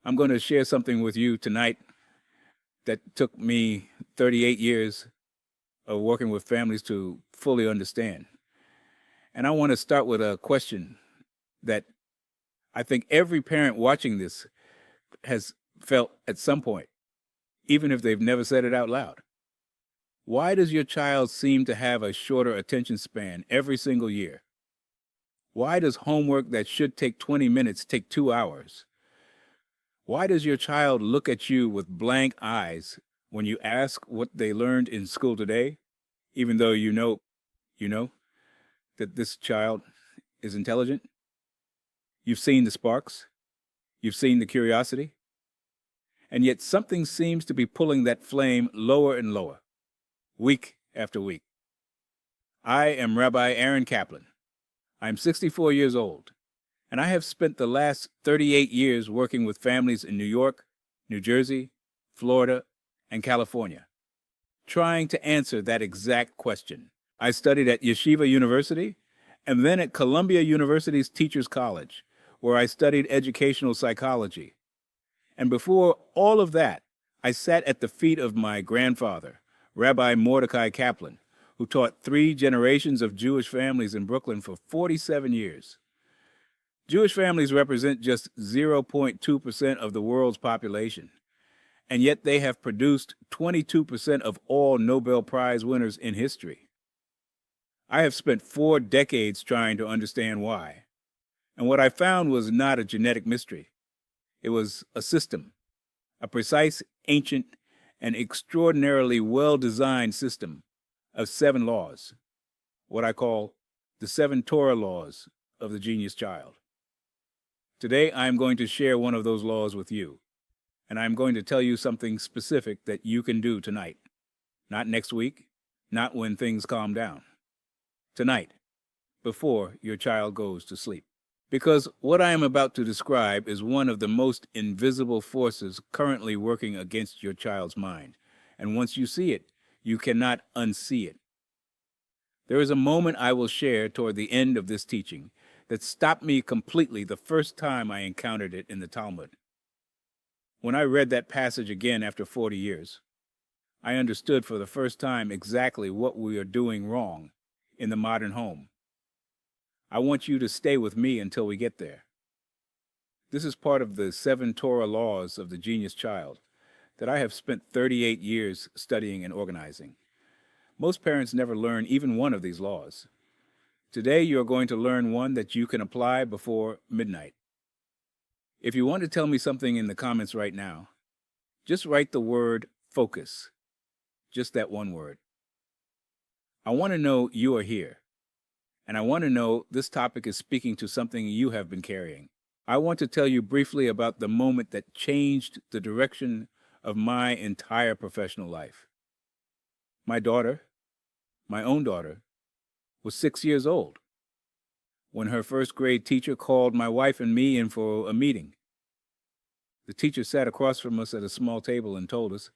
I'm going to share something with you tonight that took me 38 years of working with families to fully understand. And I want to start with a question that I think every parent watching this has felt at some point, even if they've never said it out loud. Why does your child seem to have a shorter attention span every single year? Why does homework that should take 20 minutes take 2 hours? Why does your child look at you with blank eyes when you ask what they learned in school today, even though you know that this child is intelligent? You've seen the sparks, you've seen the curiosity, and yet something seems to be pulling that flame lower and lower, week after week. I am Rabbi Aaron Kaplan. I'm 64 years old, and I have spent the last 38 years working with families in New York, New Jersey, Florida, and California, trying to answer that exact question. I studied at Yeshiva University and then at Columbia University's Teachers College, where I studied educational psychology. And before all of that, I sat at the feet of my grandfather, Rabbi Mordecai Kaplan, who taught 3 generations of Jewish families in Brooklyn for 47 years. Jewish families represent just 0.2% of the world's population, and yet they have produced 22% of all Nobel Prize winners in history. I have spent 4 decades trying to understand why, and what I found was not a genetic mystery. It was a system, a precise, ancient, and extraordinarily well-designed system of 7 laws, what I call the 7 Torah laws of the genius child. Today, I am going to share one of those laws with you, and I'm going to tell you something specific that you can do tonight. Not next week, not when things calm down. Tonight, before your child goes to sleep. Because what I am about to describe is one of the most invisible forces currently working against your child's mind. And once you see it, you cannot unsee it. There is a moment I will share toward the end of this teaching that stopped me completely the first time I encountered it in the Talmud. When I read that passage again after 40 years, I understood for the first time exactly what we are doing wrong in the modern home. I want you to stay with me until we get there. This is part of the 7 Torah laws of the genius child that I have spent 38 years studying and organizing. Most parents never learn even one of these laws. Today you are going to learn one that you can apply before midnight. If you want to tell me something in the comments right now, just write the word focus. Just that one word. I want to know you are here. And I want to know this topic is speaking to something you have been carrying. I want to tell you briefly about the moment that changed the direction of my entire professional life. My daughter, my own daughter, was 6 years old when her first grade teacher called my wife and me in for a meeting. The teacher sat across from us at a small table and told us,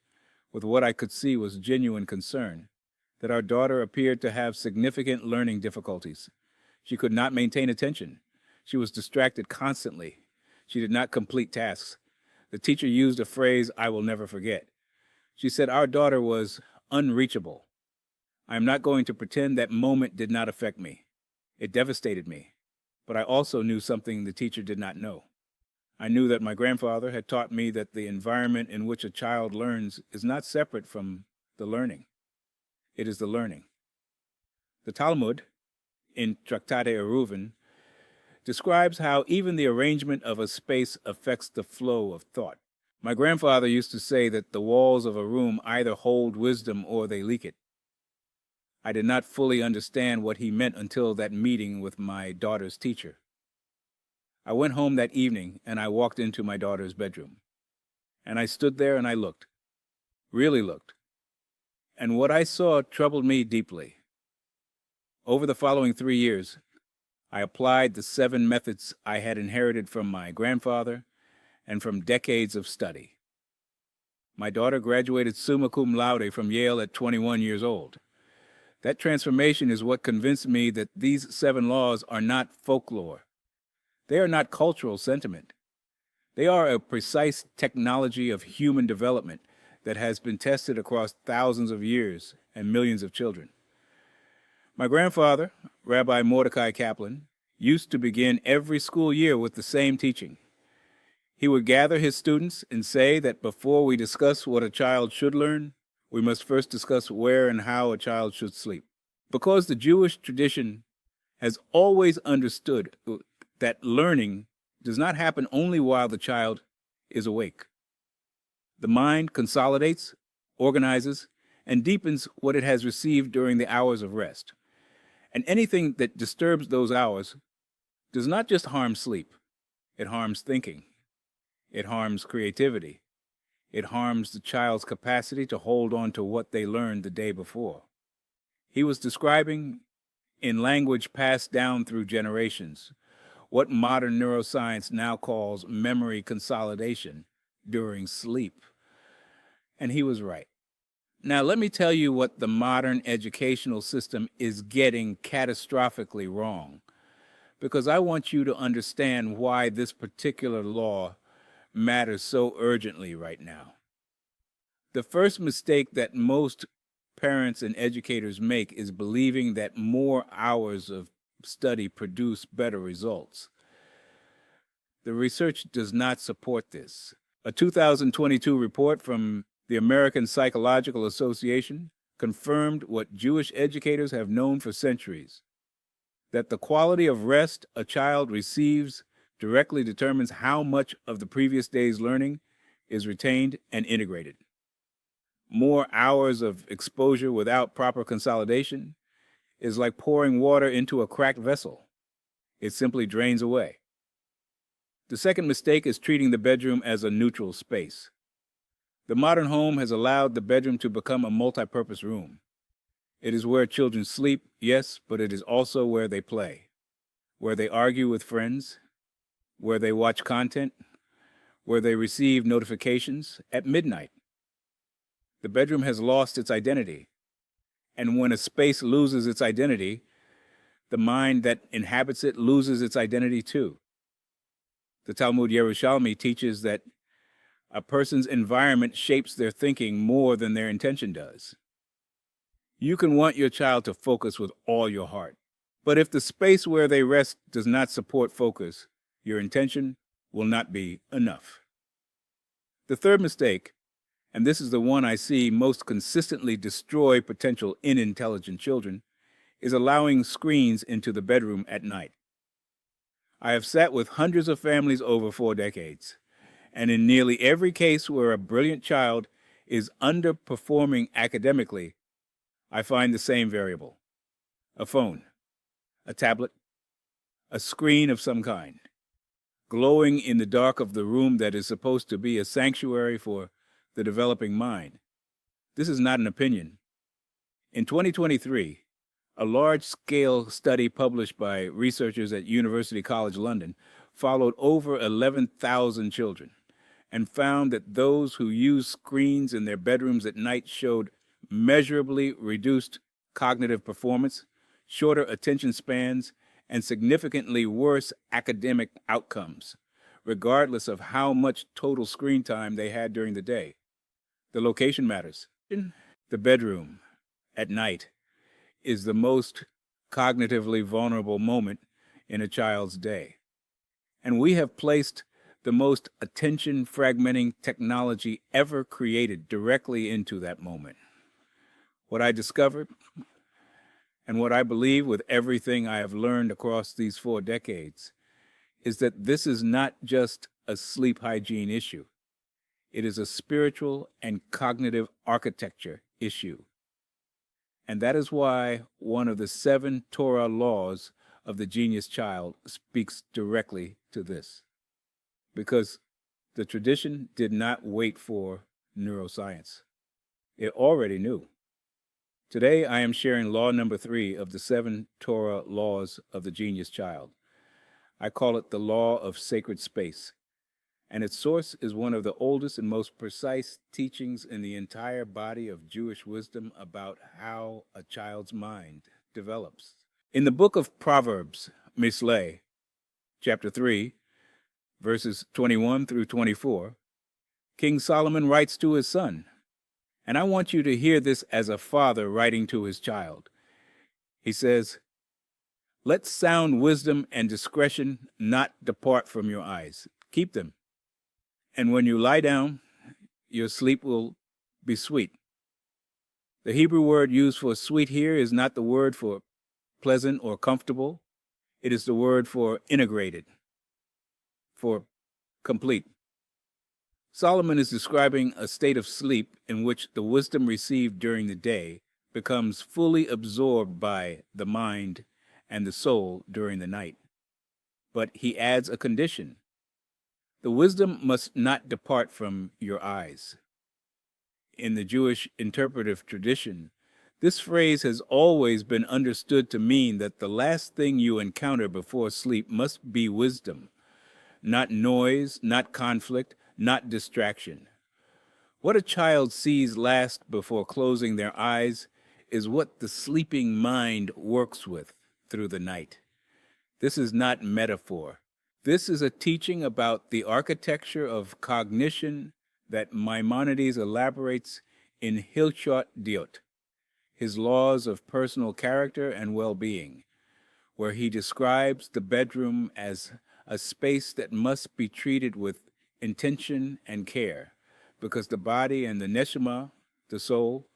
with what I could see was genuine concern, that our daughter appeared to have significant learning difficulties. She could not maintain attention. She was distracted constantly. She did not complete tasks. The teacher used a phrase I will never forget. She said our daughter was unreachable. I am not going to pretend that moment did not affect me. It devastated me. But I also knew something the teacher did not know. I knew that my grandfather had taught me that the environment in which a child learns is not separate from the learning. It is the learning. The Talmud, in Tractate Eruvin, describes how even the arrangement of a space affects the flow of thought. My grandfather used to say that the walls of a room either hold wisdom or they leak it. I did not fully understand what he meant until that meeting with my daughter's teacher. I went home that evening and I walked into my daughter's bedroom. And I stood there and I looked, really looked. And what I saw troubled me deeply. Over the following 3 years, I applied the 7 methods I had inherited from my grandfather and from decades of study. My daughter graduated summa cum laude from Yale at 21 years old. That transformation is what convinced me that these 7 laws are not folklore. They are not cultural sentiment. They are a precise technology of human development that has been tested across thousands of years and millions of children. My grandfather, Rabbi Mordecai Kaplan, used to begin every school year with the same teaching. He would gather his students and say that before we discuss what a child should learn, we must first discuss where and how a child should sleep. Because the Jewish tradition has always understood that learning does not happen only while the child is awake. The mind consolidates, organizes, and deepens what it has received during the hours of rest. And anything that disturbs those hours does not just harm sleep, it harms thinking, it harms creativity, it harms the child's capacity to hold on to what they learned the day before. He was describing, in language passed down through generations, what modern neuroscience now calls memory consolidation during sleep. And he was right. Now, let me tell you what the modern educational system is getting catastrophically wrong, because I want you to understand why this particular law matters so urgently right now. The first mistake that most parents and educators make is believing that more hours of study produce better results. The research does not support this. A 2022 report from the American Psychological Association confirmed what Jewish educators have known for centuries, that the quality of rest a child receives directly determines how much of the previous day's learning is retained and integrated. More hours of exposure without proper consolidation is like pouring water into a cracked vessel. It simply drains away. The second mistake is treating the bedroom as a neutral space. The modern home has allowed the bedroom to become a multi-purpose room. It is where children sleep, yes, but it is also where they play, where they argue with friends, where they watch content, where they receive notifications at midnight. The bedroom has lost its identity, and when a space loses its identity, the mind that inhabits it loses its identity too. The Talmud Yerushalmi teaches that a person's environment shapes their thinking more than their intention does. You can want your child to focus with all your heart, but if the space where they rest does not support focus, your intention will not be enough. The third mistake, and this is the one I see most consistently destroy potential unintelligent children, is allowing screens into the bedroom at night. I have sat with hundreds of families over 4 decades, and in nearly every case where a brilliant child is underperforming academically, I find the same variable: a phone, a tablet, a screen of some kind, glowing in the dark of the room that is supposed to be a sanctuary for the developing mind. This is not an opinion. In 2023, a large-scale study published by researchers at University College London followed over 11,000 children and found that those who used screens in their bedrooms at night showed measurably reduced cognitive performance, shorter attention spans, and significantly worse academic outcomes, regardless of how much total screen time they had during the day. The location matters. The bedroom at night is the most cognitively vulnerable moment in a child's day. And we have placed the most attention-fragmenting technology ever created directly into that moment. What I discovered, and what I believe with everything I have learned across these 4 decades, is that this is not just a sleep hygiene issue. It is a spiritual and cognitive architecture issue. And that is why one of the 7 Torah laws of the genius child speaks directly to this. Because the tradition did not wait for neuroscience. It already knew. Today, I am sharing law number 3 of the 7 Torah laws of the genius child. I call it the law of sacred space, and its source is one of the oldest and most precise teachings in the entire body of Jewish wisdom about how a child's mind develops. In the book of Proverbs, Mishle, chapter 3, verses 21 through 24, King Solomon writes to his son, and I want you to hear this as a father writing to his child. He says, "Let sound wisdom and discretion not depart from your eyes. Keep them. And when you lie down, your sleep will be sweet." The Hebrew word used for sweet here is not the word for pleasant or comfortable. It is the word for integrated, for complete. Solomon is describing a state of sleep in which the wisdom received during the day becomes fully absorbed by the mind and the soul during the night. But he adds a condition. The wisdom must not depart from your eyes. In the Jewish interpretive tradition, this phrase has always been understood to mean that the last thing you encounter before sleep must be wisdom, not noise, not conflict, not distraction. What a child sees last before closing their eyes is what the sleeping mind works with through the night. This is not metaphor. This is a teaching about the architecture of cognition that Maimonides elaborates in Hilchot Diot, his laws of personal character and well-being, where he describes the bedroom as a space that must be treated with intention and care, because the body and the neshama, the soul,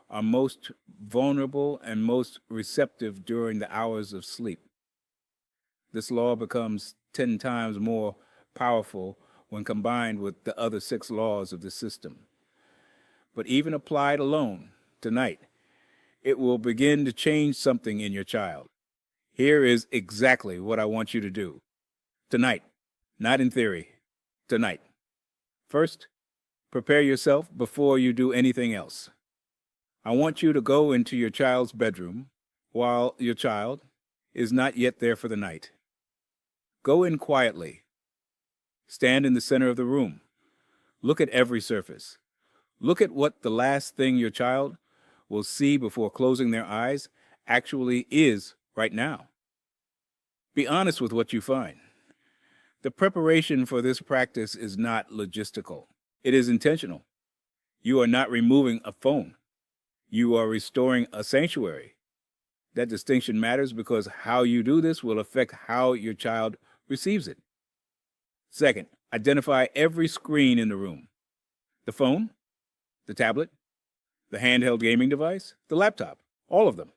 are most vulnerable and most receptive during the hours of sleep. This law becomes 10 times more powerful when combined with the other 6 laws of the system. But even applied alone, tonight, it will begin to change something in your child. Here is exactly what I want you to do. Tonight, not in theory, tonight. First, prepare yourself before you do anything else. I want you to go into your child's bedroom while your child is not yet there for the night. Go in quietly. Stand in the center of the room. Look at every surface. Look at what the last thing your child will see before closing their eyes actually is right now. Be honest with what you find. The preparation for this practice is not logistical. It is intentional. You are not removing a phone. You are restoring a sanctuary. That distinction matters because how you do this will affect how your child receives it. Second, identify every screen in the room. The phone, the tablet, the handheld gaming device, the laptop, all of them.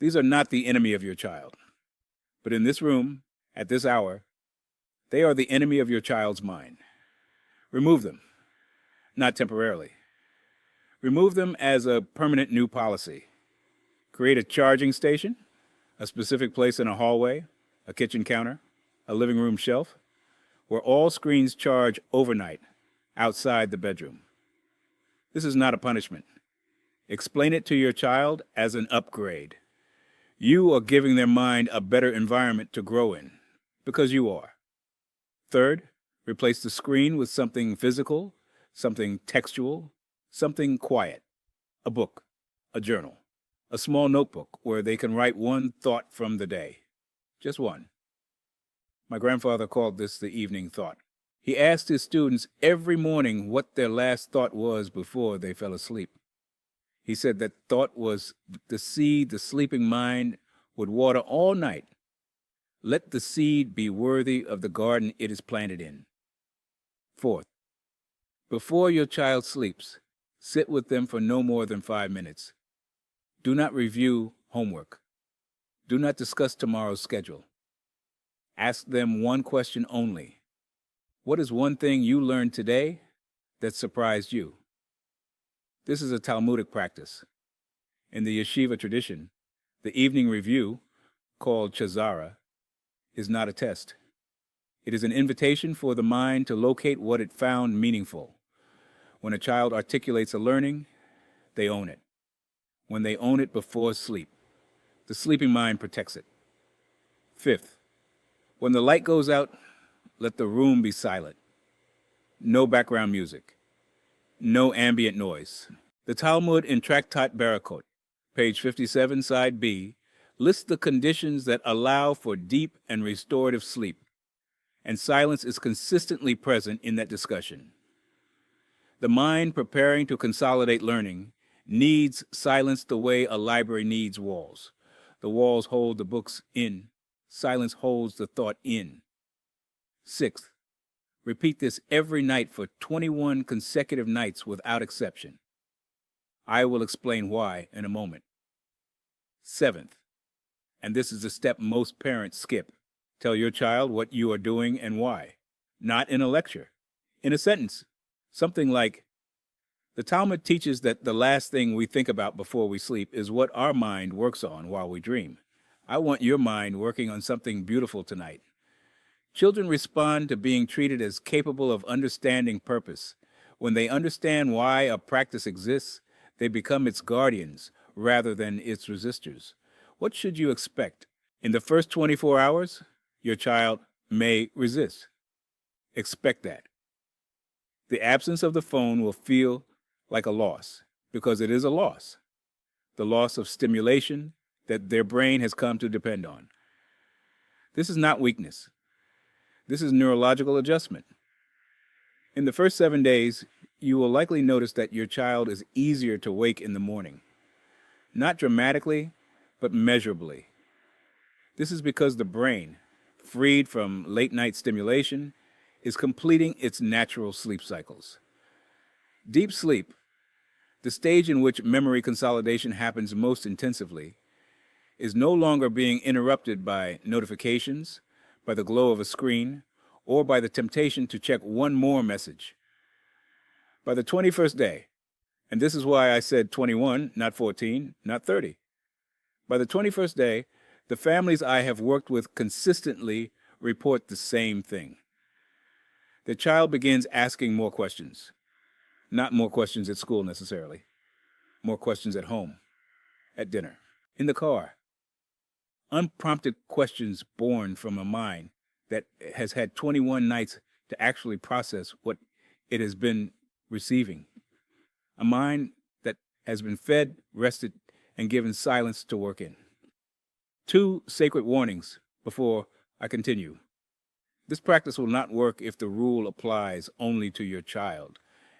These are not the enemy of your child. But in this room, at this hour, they are the enemy of your child's mind. Remove them, not temporarily. Remove them as a permanent new policy. Create a charging station, a specific place in a hallway, a kitchen counter, a living room shelf, where all screens charge overnight, outside the bedroom. This is not a punishment. Explain it to your child as an upgrade. You are giving their mind a better environment to grow in, because you are. Third, replace the screen with something physical, something textual, something quiet. A book, a journal, a small notebook where they can write one thought from the day. Just one. My grandfather called this the evening thought. He asked his students every morning what their last thought was before they fell asleep. He said that thought was the seed the sleeping mind would water all night. Let the seed be worthy of the garden it is planted in. Fourth, before your child sleeps, sit with them for no more than 5 minutes. Do not review homework. Do not discuss tomorrow's schedule. Ask them one question only. What is one thing you learned today that surprised you? This is a Talmudic practice. In the yeshiva tradition, the evening review, called chazara, is not a test. It is an invitation for the mind to locate what it found meaningful. When a child articulates a learning, they own it. When they own it before sleep, the sleeping mind protects it. Fifth, when the light goes out, let the room be silent. No background music. No ambient noise. The Talmud in Tractat Barakot, page 57, side B, lists the conditions that allow for deep and restorative sleep. and silence is consistently present in that discussion. The mind preparing to consolidate learning needs silence the way a library needs walls. The walls hold the books in. Silence holds the thought in. Sixth, repeat this every night for 21 consecutive nights without exception. I will explain why in a moment. Seventh, and this is the step most parents skip, tell your child what you are doing and why. Not in a lecture, in a sentence. Something like, the Talmud teaches that the last thing we think about before we sleep is what our mind works on while we dream. I want your mind working on something beautiful tonight. Children respond to being treated as capable of understanding purpose. When they understand why a practice exists, they become its guardians rather than its resistors. What should you expect? In the first 24 hours, your child may resist. Expect that. The absence of the phone will feel like a loss, because it is a loss. The loss of stimulation that their brain has come to depend on. This is not weakness. This is neurological adjustment. In the first 7 days, you will likely notice that your child is easier to wake in the morning. Not dramatically, but measurably. This is because the brain, freed from late-night stimulation, is completing its natural sleep cycles. Deep sleep, the stage in which memory consolidation happens most intensively, is no longer being interrupted by notifications, by the glow of a screen, or by the temptation to check one more message. By the 21st day, and this is why I said 21, not 14, not 30. By the 21st day, the families I have worked with consistently report the same thing. The child begins asking more questions. Not more questions at school necessarily. More questions at home, at dinner, in the car. Unprompted questions born from a mind that has had 21 nights to actually process what it has been receiving. A mind that has been fed, rested, and given silence to work in. 2 sacred warnings before I continue. This practice will not work if the rule applies only to your child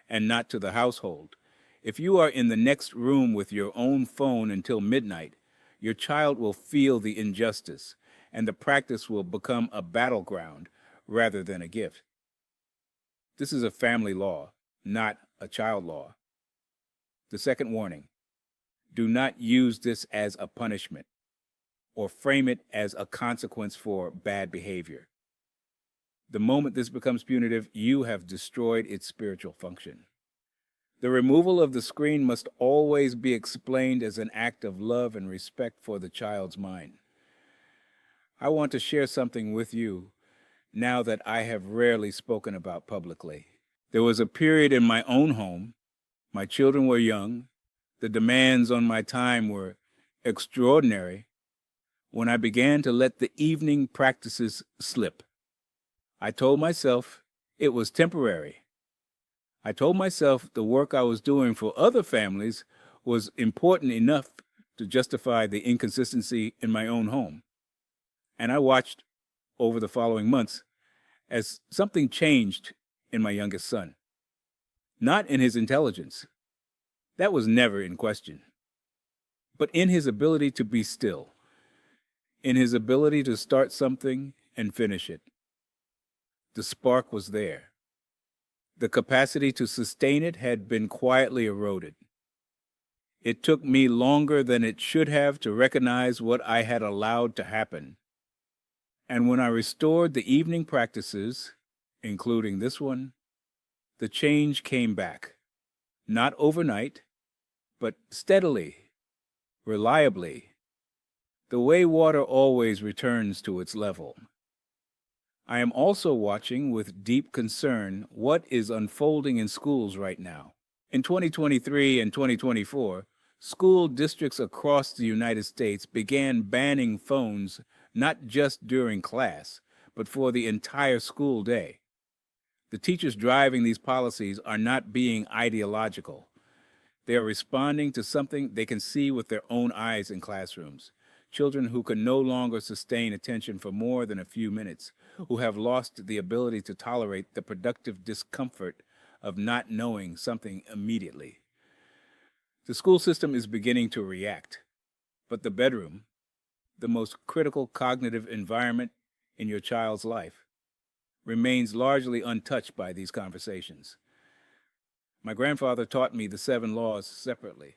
and not to the household. If you are in the next room with your own phone until midnight, your child will feel the injustice, and the practice will become a battleground rather than a gift. This is a family law, not a child law. The second warning, do not use this as a punishment or frame it as a consequence for bad behavior. The moment this becomes punitive, you have destroyed its spiritual function. The removal of the screen must always be explained as an act of love and respect for the child's mind. I want to share something with you now that I have rarely spoken about publicly. There was a period in my own home, my children were young, the demands on my time were extraordinary, when I began to let the evening practices slip. I told myself it was temporary. I told myself the work I was doing for other families was important enough to justify the inconsistency in my own home. And I watched over the following months as something changed in my youngest son. Not in his intelligence. That was never in question. But in his ability to be still. In his ability to start something and finish it. The spark was there. The capacity to sustain it had been quietly eroded. It took me longer than it should have to recognize what I had allowed to happen. And when I restored the evening practices, including this one, the change came back. Not overnight, but steadily, reliably, the way water always returns to its level. I am also watching with deep concern what is unfolding in schools right now. In 2023 and 2024, school districts across the United States began banning phones not just during class, but for the entire school day. The teachers driving these policies are not being ideological. They are responding to something they can see with their own eyes in classrooms. children who can no longer sustain attention for more than a few minutes, who have lost the ability to tolerate the productive discomfort of not knowing something immediately. The school system is beginning to react, but the bedroom, the most critical cognitive environment in your child's life, remains largely untouched by these conversations. My grandfather taught me the 7 laws separately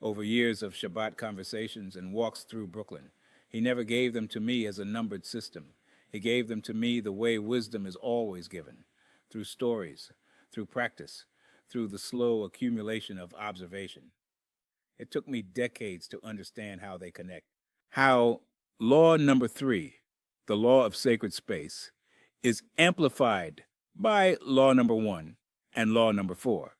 over years of Shabbat conversations and walks through Brooklyn. He never gave them to me as a numbered system. He gave them to me the way wisdom is always given, through stories, through practice, through the slow accumulation of observation. It took me decades to understand how they connect. How law number 3, the law of sacred space, is amplified by law number 1 and law number 4.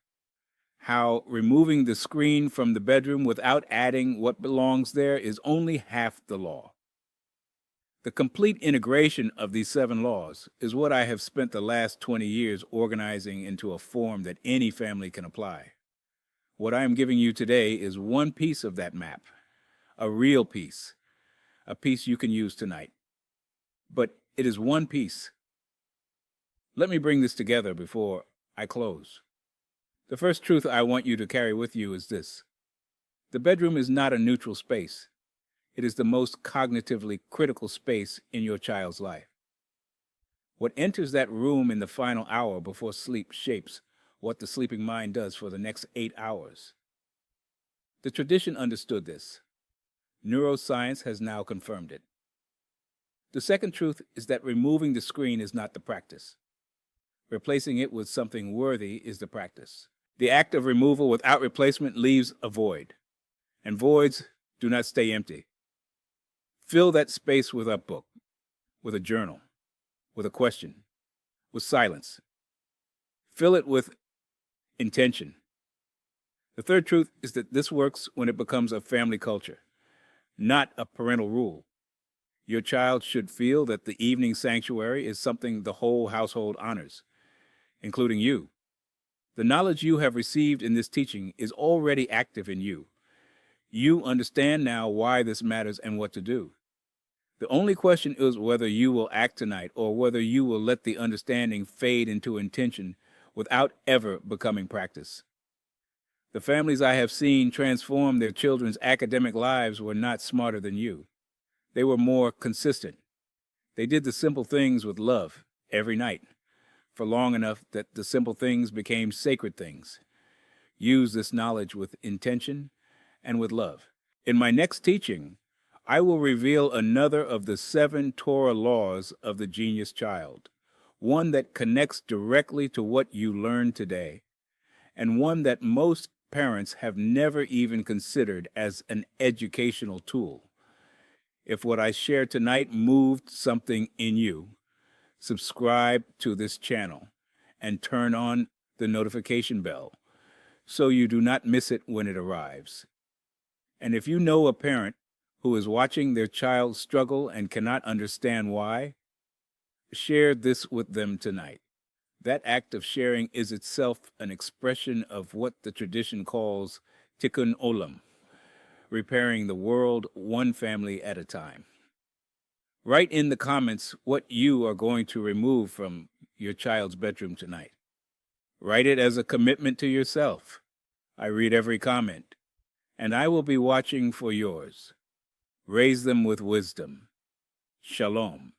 How removing the screen from the bedroom without adding what belongs there is only half the law. The complete integration of these 7 laws is what I have spent the last 20 years organizing into a form that any family can apply. What I am giving you today is one piece of that map, a real piece, a piece you can use tonight. But it is one piece. Let me bring this together before I close. The first truth I want you to carry with you is this: the bedroom is not a neutral space. It is the most cognitively critical space in your child's life. What enters that room in the final hour before sleep shapes what the sleeping mind does for the next 8 hours. The tradition understood this. Neuroscience has now confirmed it. The second truth is that removing the screen is not the practice. Replacing it with something worthy is the practice. The act of removal without replacement leaves a void, and voids do not stay empty. Fill that space with a book, with a journal, with a question, with silence. Fill it with intention. The third truth is that this works when it becomes a family culture, not a parental rule. Your child should feel that the evening sanctuary is something the whole household honors, including you. The knowledge you have received in this teaching is already active in you. You understand now why this matters and what to do. The only question is whether you will act tonight or whether you will let the understanding fade into intention without ever becoming practice. The families I have seen transform their children's academic lives were not smarter than you. They were more consistent. They did the simple things with love every night, for long enough that the simple things became sacred things. Use this knowledge with intention and with love. In my next teaching, I will reveal another of the 7 Torah laws of the genius child, one that connects directly to what you learned today, and one that most parents have never even considered as an educational tool. If what I share tonight moved something in you, subscribe to this channel and turn on the notification bell so you do not miss it when it arrives. And if you know a parent who is watching their child struggle and cannot understand why, share this with them tonight. That act of sharing is itself an expression of what the tradition calls tikkun olam, repairing the world one family at a time. Write in the comments what you are going to remove from your child's bedroom tonight. Write it as a commitment to yourself. I read every comment, and I will be watching for yours. Raise them with wisdom. Shalom.